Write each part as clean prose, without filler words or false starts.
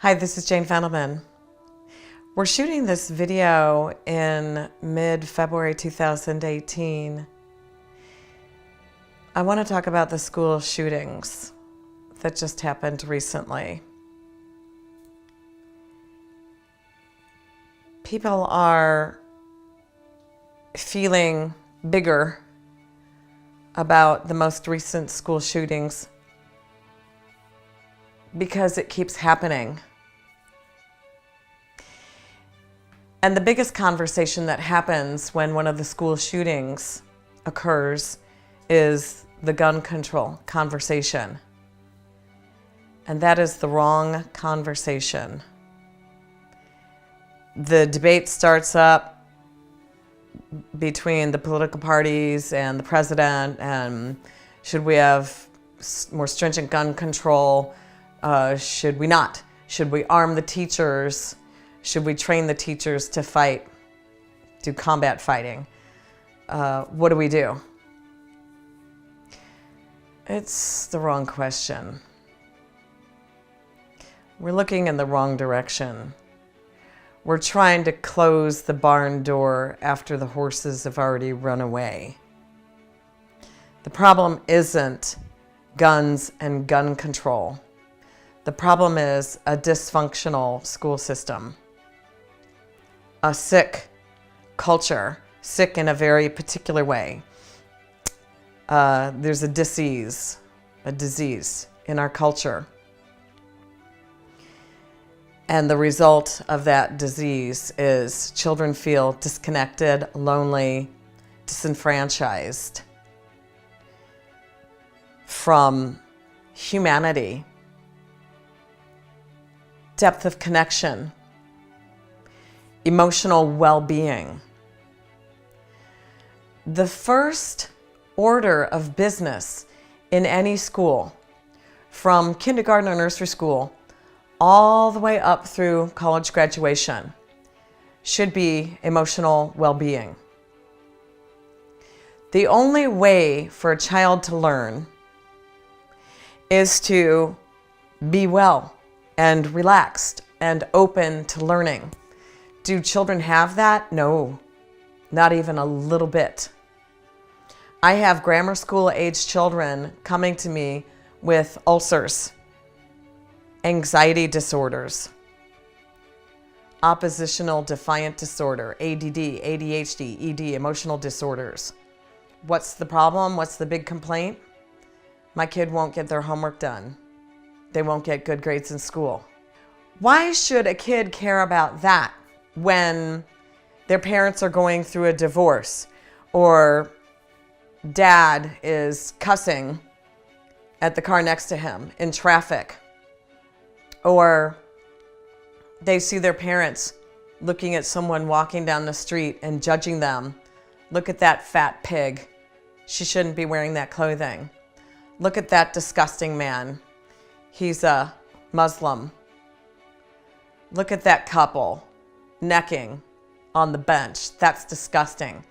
Hi, this is Jane Fendelman. We're shooting this video in mid-February 2018. I want to talk about the school shootings that just happened recently. People are feeling bigger about the most recent school shootings because it keeps happening. And the biggest conversation that happens when one of the school shootings occurs is the gun control conversation. And that is the wrong conversation. The debate starts up between the political parties and the president, and should we have more stringent gun control? Should we not? Should we arm the teachers? Should we train the teachers to fight, do combat fighting? What do we do? It's the wrong question. We're looking in the wrong direction. We're trying to close the barn door after the horses have already run away. The problem isn't guns and gun control. The problem is a dysfunctional school system. A sick culture, sick in a very particular way. There's a disease in our culture. And the result of that disease is children feel disconnected, lonely, disenfranchised from humanity, depth of connection, emotional well-being. The first order of business in any school, from kindergarten or nursery school, all the way up through college graduation, should be emotional well-being. The only way for a child to learn is to be well and relaxed and open to learning. Do children have that? No, not even a little bit. I have grammar school age children coming to me with ulcers, anxiety disorders, oppositional defiant disorder, ADD, ADHD, ED, emotional disorders. What's the problem? What's the big complaint? My kid won't get their homework done. They won't get good grades in school. Why should a kid care about that when their parents are going through a divorce, or dad is cussing at the car next to him in traffic, or they see their parents looking at someone walking down the street and judging them? Look at that fat pig. She shouldn't be wearing that clothing. Look at that disgusting man. He's a Muslim. Look at that couple necking on the bench. That's disgusting.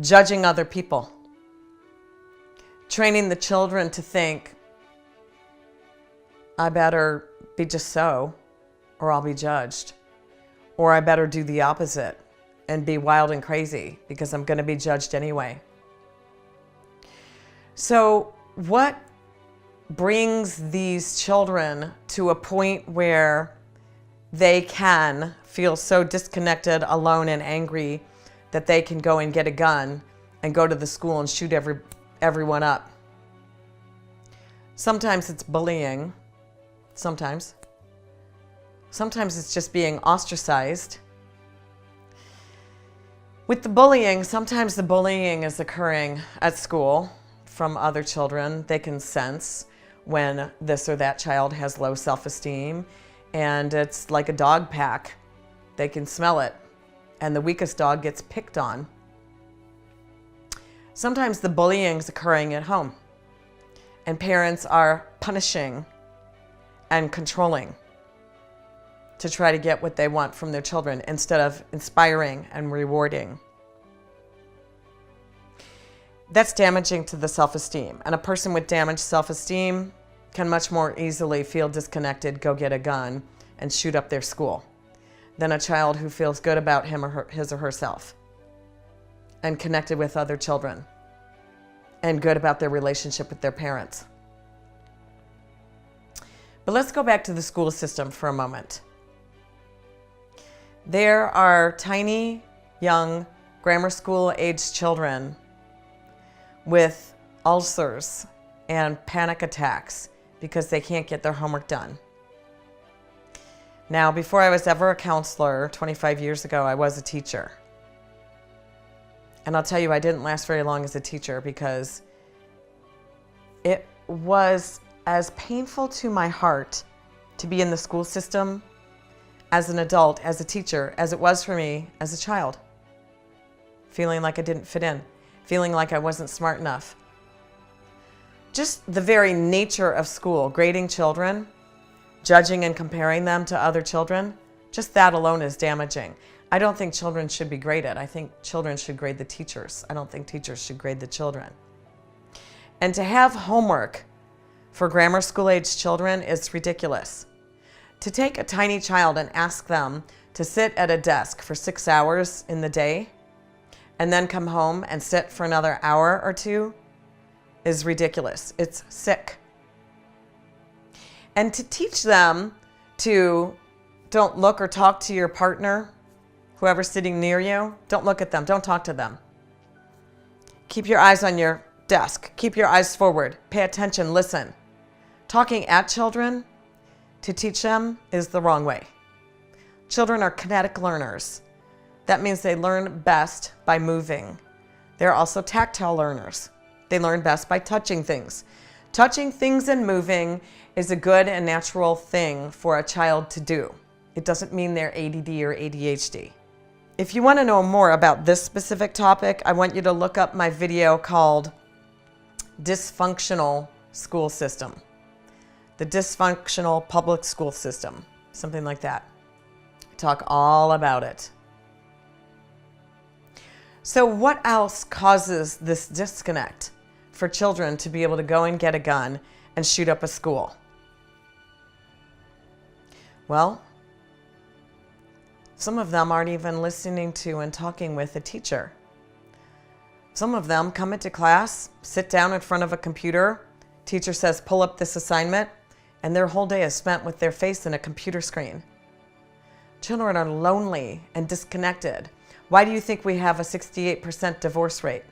Judging other people. Training the children to think, I better be just so, or I'll be judged. Or I better do the opposite and be wild and crazy because I'm going to be judged anyway. So what brings these children to a point where they can feel so disconnected, alone, and angry that they can go and get a gun and go to the school and shoot everyone up? Sometimes it's bullying. Sometimes it's just being ostracized. With the bullying, sometimes the bullying is occurring at school from other children. They can sense when this or that child has low self-esteem, and it's like a dog pack. They can smell it, and the weakest dog gets picked on. Sometimes the bullying is occurring at home, and parents are punishing and controlling to try to get what they want from their children instead of inspiring and rewarding. That's damaging to the self-esteem, and a person with damaged self-esteem can much more easily feel disconnected, go get a gun, and shoot up their school than a child who feels good about his or herself and connected with other children and good about their relationship with their parents. But let's go back to the school system for a moment. There are tiny, young, grammar school-aged children with ulcers and panic attacks because they can't get their homework done. Now, before I was ever a counselor, 25 years ago, I was a teacher. And I'll tell you, I didn't last very long as a teacher because it was as painful to my heart to be in the school system as an adult, as a teacher, as it was for me as a child. Feeling like I didn't fit in, feeling like I wasn't smart enough. Just the very nature of school, grading children, judging and comparing them to other children, just that alone is damaging. I don't think children should be graded. I think children should grade the teachers. I don't think teachers should grade the children. And to have homework for grammar school-aged children is ridiculous. To take a tiny child and ask them to sit at a desk for 6 hours in the day and then come home and sit for another hour or two is ridiculous. It's sick. And to teach them to don't look or talk to your partner, whoever's sitting near you, don't look at them, don't talk to them. Keep your eyes on your desk, keep your eyes forward, pay attention, listen. Talking at children to teach them is the wrong way. Children are kinetic learners. That means they learn best by moving. They're also tactile learners. They learn best by touching things. Touching things and moving is a good and natural thing for a child to do. It doesn't mean they're ADD or ADHD. If you want to know more about this specific topic, I want you to look up my video called Dysfunctional School System. The Dysfunctional Public School System, something like that. I talk all about it. So what else causes this disconnect for children to be able to go and get a gun and shoot up a school? Well, some of them aren't even listening to and talking with a teacher. Some of them come into class, sit down in front of a computer, teacher says, pull up this assignment, and their whole day is spent with their face in a computer screen. Children are lonely and disconnected. Why do you think we have a 68% divorce rate?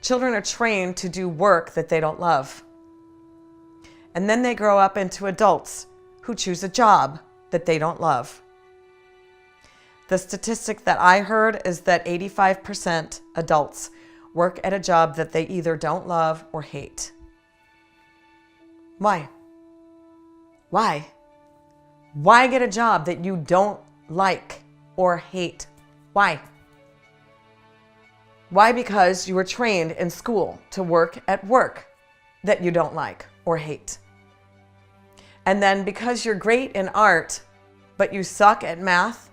Children are trained to do work that they don't love. And then they grow up into adults who choose a job that they don't love. The statistic that I heard is that 85% adults work at a job that they either don't love or hate. Why? Why? Why get a job that you don't like or hate? Why? Why? Because you were trained in school to work at work that you don't like or hate. And then because you're great in art, but you suck at math,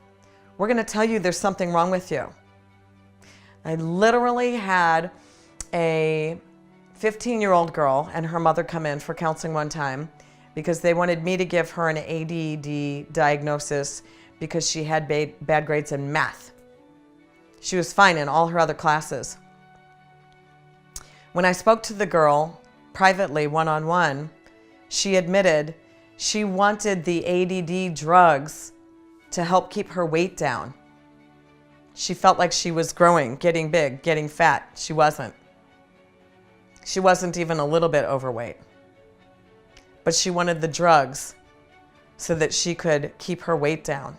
we're going to tell you there's something wrong with you. I literally had a 15-year-old girl and her mother come in for counseling one time because they wanted me to give her an ADD diagnosis because she had bad grades in math. She was fine in all her other classes. When I spoke to the girl privately, one-on-one, she admitted she wanted the ADD drugs to help keep her weight down. She felt like she was growing, getting big, getting fat. She wasn't. She wasn't even a little bit overweight. But she wanted the drugs so that she could keep her weight down.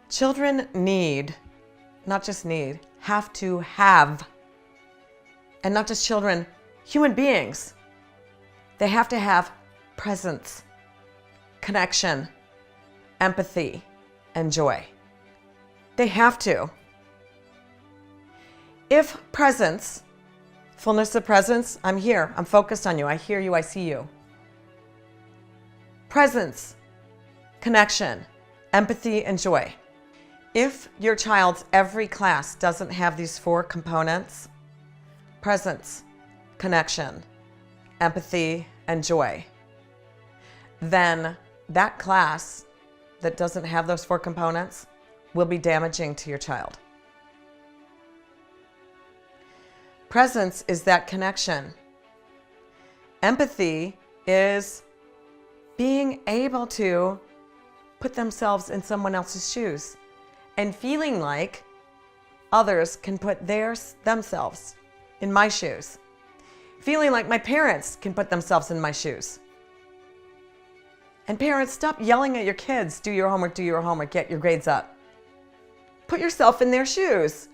Children need, not just need, have to have, and not just children, human beings. They have to have presence, connection, empathy, and joy. They have to. If presence, fullness of presence, I'm here, I'm focused on you, I hear you, I see you. Presence, connection, empathy, and joy. If your child's every class doesn't have these 4 components, presence, connection, empathy, and joy, then that class that doesn't have those 4 components will be damaging to your child. Presence is that connection. Empathy is being able to put themselves in someone else's shoes and feeling like others can put themselves in my shoes. Feeling like my parents can put themselves in my shoes. And parents, stop yelling at your kids, do your homework, get your grades up. Put yourself in their shoes.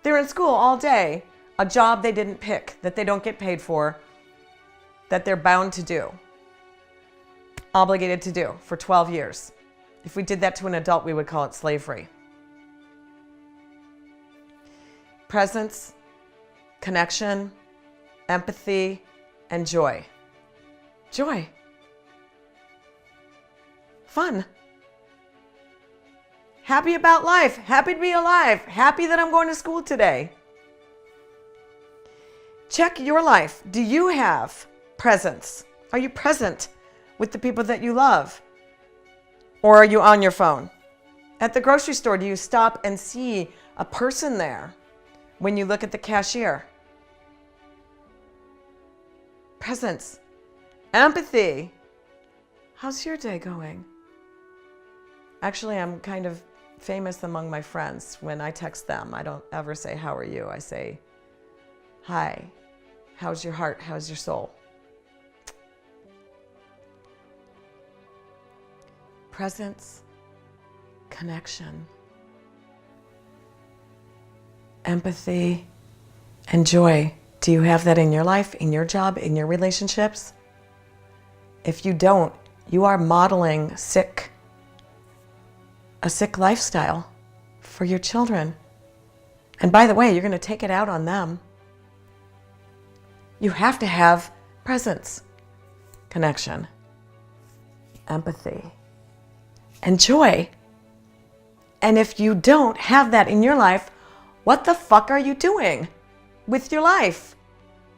They're in school all day, a job they didn't pick, that they don't get paid for, that they're bound to do, obligated to do for 12 years. If we did that to an adult, we would call it slavery. Presence, connection, empathy, and joy. Joy. Fun. Happy about life. Happy to be alive. Happy that I'm going to school today. Check your life. Do you have presence? Are you present with the people that you love? Or are you on your phone? At the grocery store, do you stop and see a person there when you look at the cashier? Presence. Empathy. How's your day going? Actually, I'm kind of famous among my friends. When I text them, I don't ever say, how are you? I say, hi, how's your heart? How's your soul? Presence, connection, empathy, and joy. Do you have that in your life, in your job, in your relationships? If you don't, you are modeling a sick lifestyle for your children. And by the way, you're going to take it out on them. You have to have presence, connection, empathy, and joy. And if you don't have that in your life, what the fuck are you doing with your life?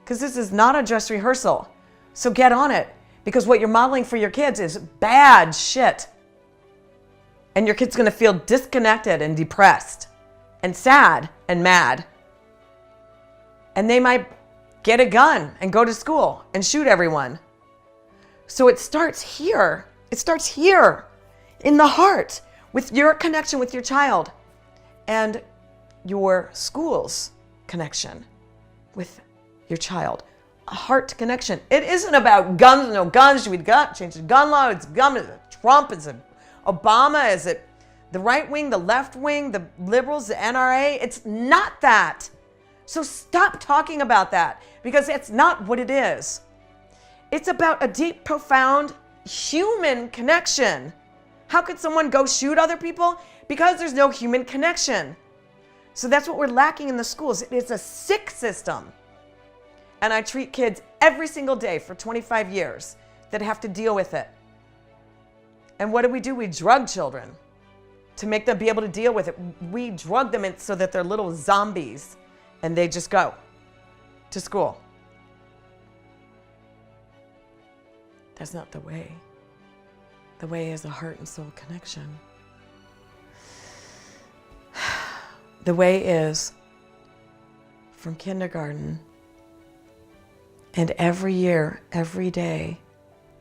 Because this is not a dress rehearsal. So get on it. Because what you're modeling for your kids is bad shit. And your kid's going to feel disconnected and depressed and sad and mad. And they might get a gun and go to school and shoot everyone. So it starts here. It starts here in the heart with your connection with your child and your school's connection with your child. A heart connection. It isn't about guns, no guns. Should we change the gun law? It's gun. Is it Trump? Is it Obama? Is it the right wing, the left wing, the liberals, the NRA? It's not that. So stop talking about that because it's not what it is. It's about a deep, profound human connection. How could someone go shoot other people? Because there's no human connection. So that's what we're lacking in the schools. It's a sick system. And I treat kids every single day for 25 years that have to deal with it. And what do? We drug children to make them be able to deal with it. We drug them in so that they're little zombies and they just go to school. That's not the way. The way is a heart and soul connection. The way is from kindergarten. And every year, every day,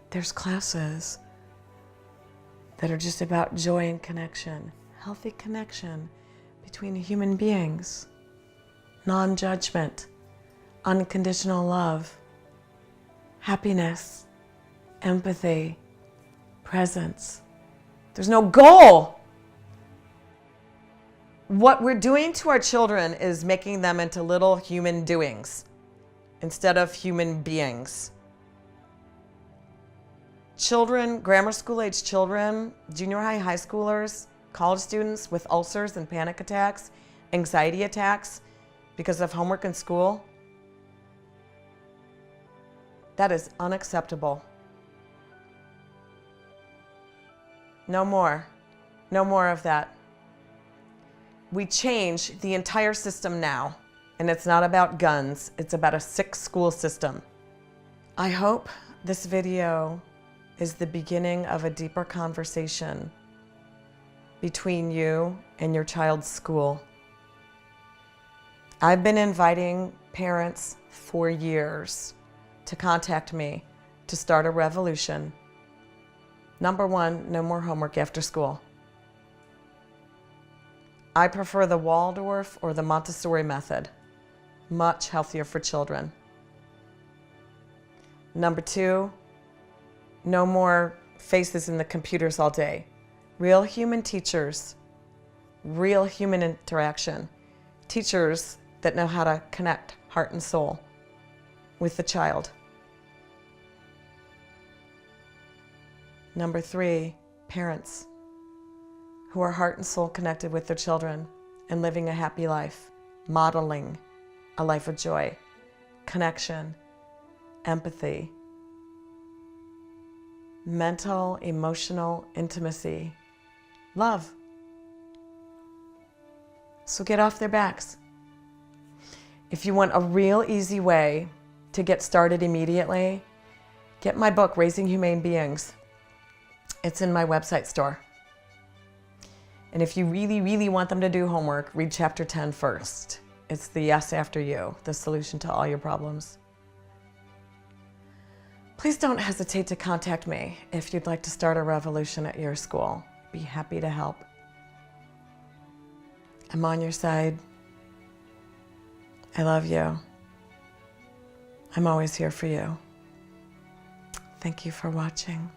there's classes that are just about joy and connection, healthy connection between human beings, non-judgment, unconditional love, happiness, empathy, presence. There's no goal. What we're doing to our children is making them into little human doings instead of human beings. Children, grammar school age children, junior high schoolers, college students with ulcers and panic attacks, anxiety attacks because of homework in school, that is unacceptable. No more. No more of that. We change the entire system now. And it's not about guns. It's about a sick school system. I hope This video is the beginning of a deeper conversation between you and your child's school. I've been inviting parents for years to contact me to start a revolution. Number one, no more homework after school. I prefer the Waldorf or the Montessori method. Much healthier for children. Number two, no more faces in the computers all day. Real human teachers, real human interaction. Teachers that know how to connect heart and soul with the child. Number three, parents who are heart and soul connected with their children and living a happy life, modeling a life of joy, connection, empathy, mental, emotional intimacy, love. So get off their backs. If you want a real easy way to get started immediately, get my book, Raising Humane Beings. It's in my website store. And if you really, really want them to do homework, read chapter 10 first. It's the yes after you, the solution to all your problems. Please don't hesitate to contact me if you'd like to start a revolution at your school. Be happy to help. I'm on your side. I love you. I'm always here for you. Thank you for watching.